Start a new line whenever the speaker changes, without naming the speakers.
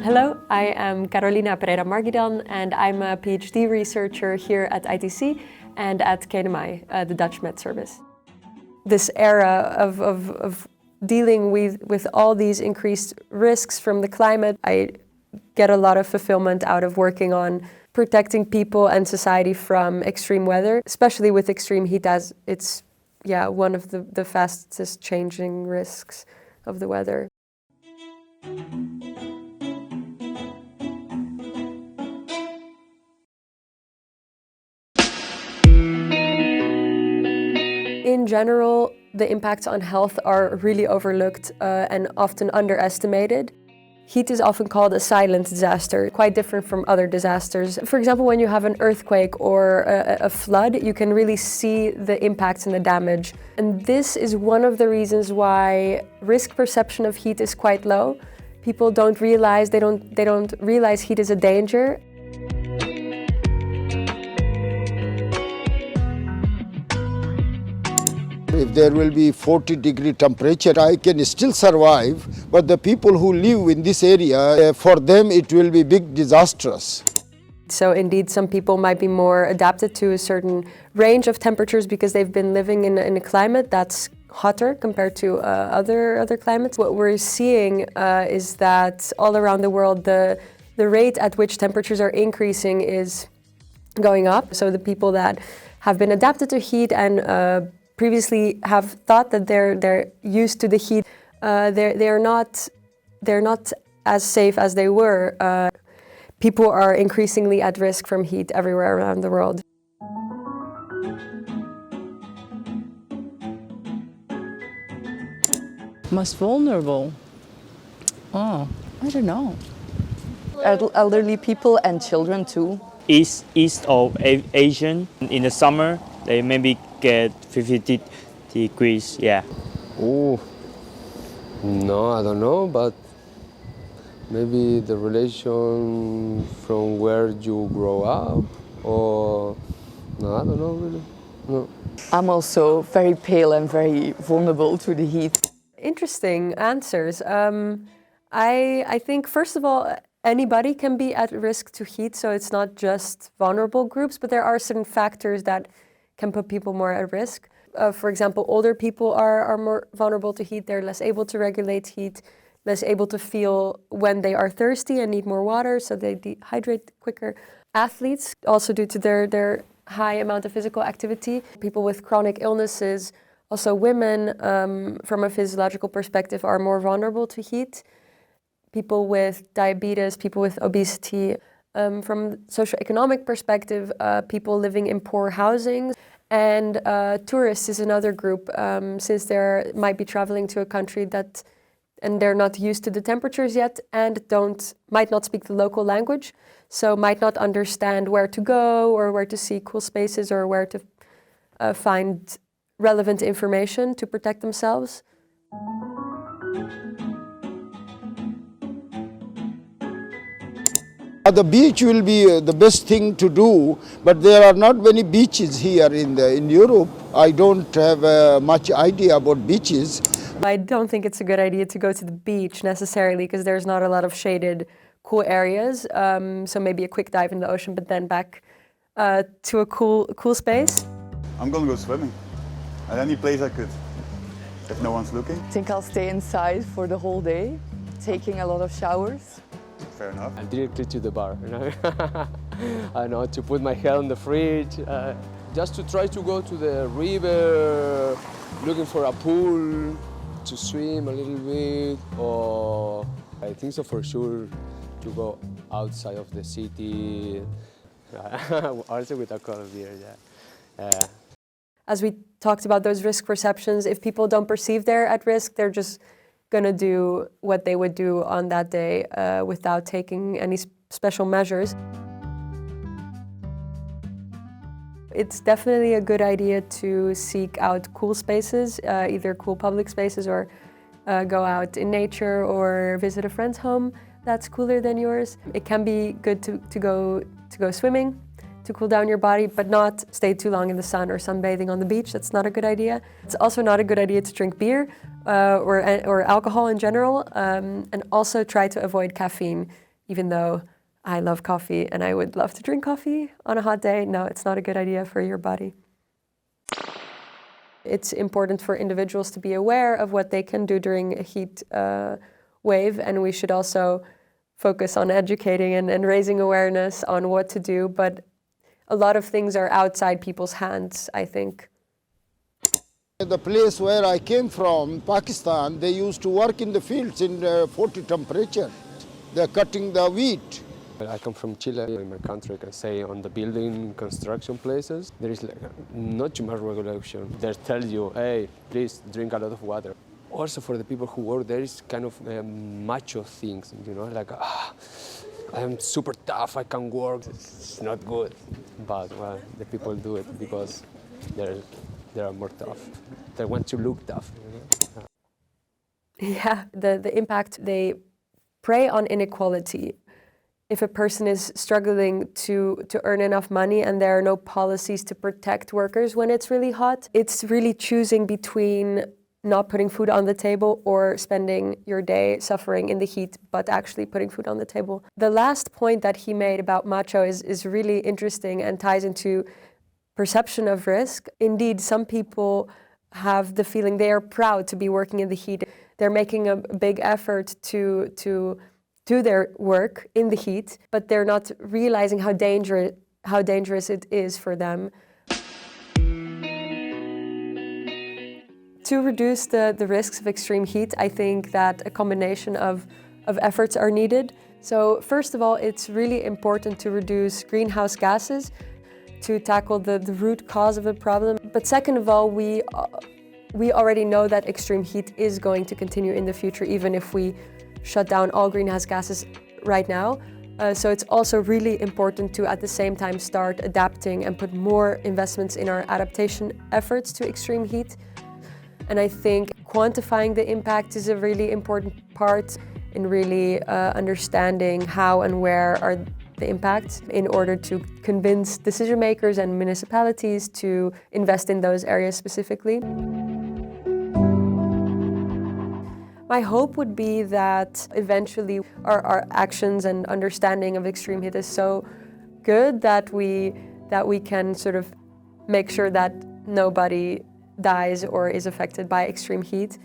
Hello, I am Carolina Pereira Marghidan and I'm a PhD researcher here at ITC and at KNMI, the Dutch Met Service. This era of dealing with all these increased risks from the climate, I get a lot of fulfillment out of working on protecting people and society from extreme weather, especially with extreme heat, as it's one of the fastest changing risks of the weather. In general, the impacts on health are really overlooked and often underestimated. Heat is often called a silent disaster, quite different from other disasters. For example, when you have an earthquake or a flood, you can really see the impacts and the damage. And this is one of the reasons why risk perception of heat is quite low. People don't realize, they don't realize heat is a danger.
If there will be 40-degree temperature, I can still survive, but the people who live in this area, for them it will be big disastrous.
So indeed, some people might be more adapted to a certain range of temperatures because they've been living in a climate that's hotter compared to other climates. What we're seeing is that all around the world, the rate at which temperatures are increasing is going up. So the people that have been adapted to heat and previously have thought that they're used to the heat, they're not as safe as they were. People are increasingly at risk from heat everywhere around the world.
Most vulnerable? Oh, I don't know. Elderly people and children too.
East of Asian, in the summer, they maybe get 50 degrees, yeah.
Oh, no, I don't know, but maybe the relation from where you grow up, or no, I don't know really, no.
I'm also very pale and very vulnerable to the heat.
Interesting answers. I think, first of all, anybody can be at risk to heat, so it's not just vulnerable groups, but there are certain factors that can put people more at risk. For example, older people are more vulnerable to heat. They're less able to regulate heat, less able to feel when they are thirsty and need more water, so they dehydrate quicker. Athletes, also due to their high amount of physical activity. People with chronic illnesses, also women, from a physiological perspective, are more vulnerable to heat. People with diabetes, people with obesity. From socioeconomic perspective, people living in poor housing. And tourists is another group, since they might be traveling to a country and they're not used to the temperatures yet and might not speak the local language, so might not understand where to go or where to see cool spaces or where to find relevant information to protect themselves.
The beach will be the best thing to do, but there are not many beaches here in Europe. I don't have much idea about beaches.
I don't think it's a good idea to go to the beach necessarily because there's not a lot of shaded, cool areas. So maybe a quick dive in the ocean, but then back to a cool space.
I'm gonna go swimming at any place I could, if no one's looking.
I think I'll stay inside for the whole day, taking a lot of showers.
Fair enough.
And directly to the bar, you know? I know, to put my head on the fridge, just to try to go to the river, looking for a pool, to swim a little bit, or I think so for sure to go outside of the city, also with a cold beer, yeah.
As we talked about those risk perceptions, if people don't perceive they're at risk, they're just gonna do what they would do on that day without taking any special measures. It's definitely a good idea to seek out cool spaces, either cool public spaces or go out in nature or visit a friend's home that's cooler than yours. It can be good to go swimming, to cool down your body, but not stay too long in the sun or sunbathing on the beach. That's not a good idea. It's also not a good idea to drink beer or alcohol in general, and also try to avoid caffeine, even though I love coffee and I would love to drink coffee on a hot day. No, it's not a good idea for your body. It's important for individuals to be aware of what they can do during a heat wave, and we should also focus on educating and raising awareness on what to do, but a lot of things are outside people's hands, I think.
The place where I came from, Pakistan, they used to work in the fields in 40 temperature. They're cutting the wheat.
I come from Chile. In my country, I can say on the building construction places, there is not too much regulation. They tell you, hey, please drink a lot of water. Also for the people who work there is kind of macho things, you know, like, I'm super tough, I can work. It's not good, but well, the people do it because they are more tough. They want to look tough, you know?
Yeah, the impact, they prey on inequality. If a person is struggling to earn enough money and there are no policies to protect workers when it's really hot, it's really choosing between not putting food on the table or spending your day suffering in the heat, but actually putting food on the table. The last point that he made about macho is really interesting and ties into perception of risk. Indeed, some people have the feeling they are proud to be working in the heat. They're making a big effort to do their work in the heat, but they're not realizing how dangerous it is for them. To reduce the risks of extreme heat, I think that a combination of efforts are needed. So first of all, it's really important to reduce greenhouse gases to tackle the root cause of the problem. But second of all, we already know that extreme heat is going to continue in the future, even if we shut down all greenhouse gases right now. So it's also really important to, at the same time, start adapting and put more investments in our adaptation efforts to extreme heat. And I think quantifying the impact is a really important part in really understanding how and where are the impacts in order to convince decision makers and municipalities to invest in those areas specifically. My hope would be that eventually our actions and understanding of extreme heat is so good that we can sort of make sure that nobody dies or is affected by extreme heat.